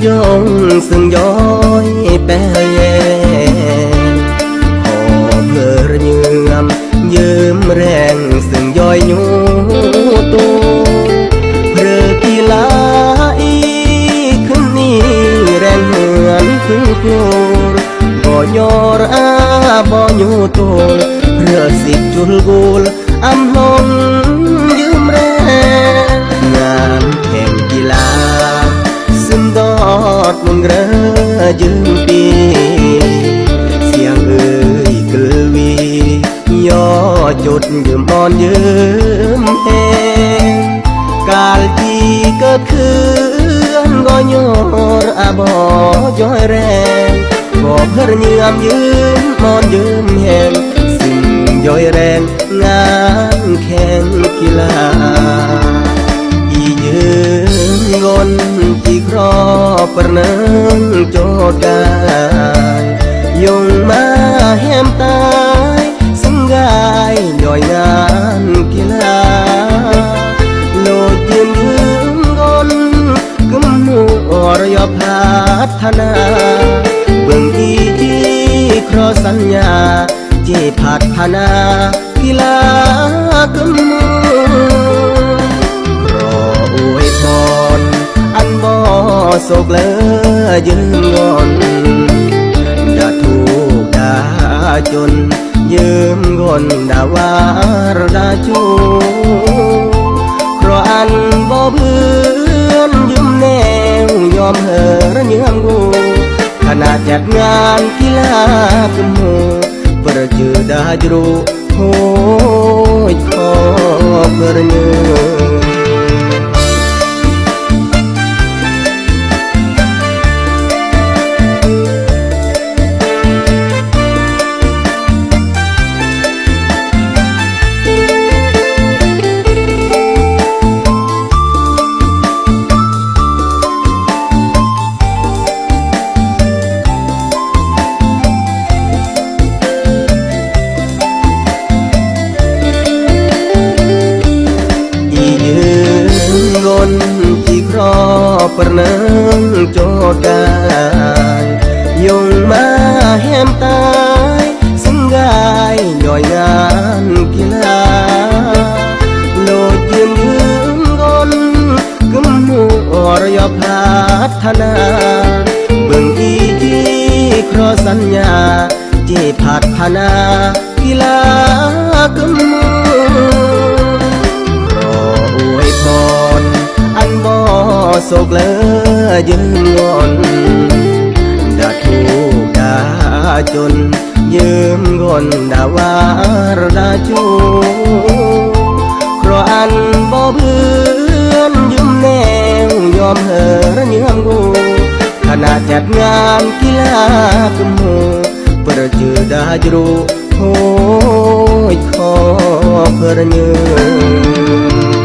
ยงซึ่งย้อยแปรแยขอเพลิดเยื่อมยืมแรงซึ่งย้อยอยู่ตัวเพลอกีฬาอีขึ้นนี่แรงเหมือนพึ่งโกรบ่ยอรอาบ่อยู่ตัวเพลอสิบจุลกูลอำลงยืมแรงงานแข่งกีฬาซึมดอดมุนเรือยืมปีเสียงเอ่ยกลือวีย่อจุดยืมอ่อนยืมแหงกาลที่เกิดขึ้นก็ย้อนอาบ่ย้อยแรงบ่เพื่อเยื่อมยืมอ่อนยืมแหงสิ่งย้อยแรงงานแข่งกีฬาอียืมงนที่ครอบประเนินโจดกายยงมาแหมตายซึ่งกายย่อยงานกีฬาโลดยืนยืมงนกำมูอรยพัฒนาเบิ่งอีจีครอสัญญาจีพัฒนากีฬากำมูรออวยพรอันบ่โศกเลอยืนงอนด่าถูกด่าจนยืมงอนด่าวารด่าจูเพราะอันบ่เพื่อนยืมแนวยอมเหอเยื่อมกูขณะจัดงานกีฬากำมูประจือดาจรูโหยขอเพื่อเยื่อที่ครอบประเนินโจดกายยงมาแหมตายซึ่งกายย่อยงานกีฬาโลดยืมงนกำมูอรยพัฒนาเบิ่งอีจีครอสัญญาจีพัฒนากีฬากำมูรออวยพรอันบ่โศกเลอยืนงอนด่าถูกด่าจนยืมงอนด่าวารด่าจูเพราะอันบ่เพื่อนยืมแนวยอมเหอเยื่อมกูขณะจัดงานกีฬากำมูประจือดาจรูโหยขอเพื่อเยื่อ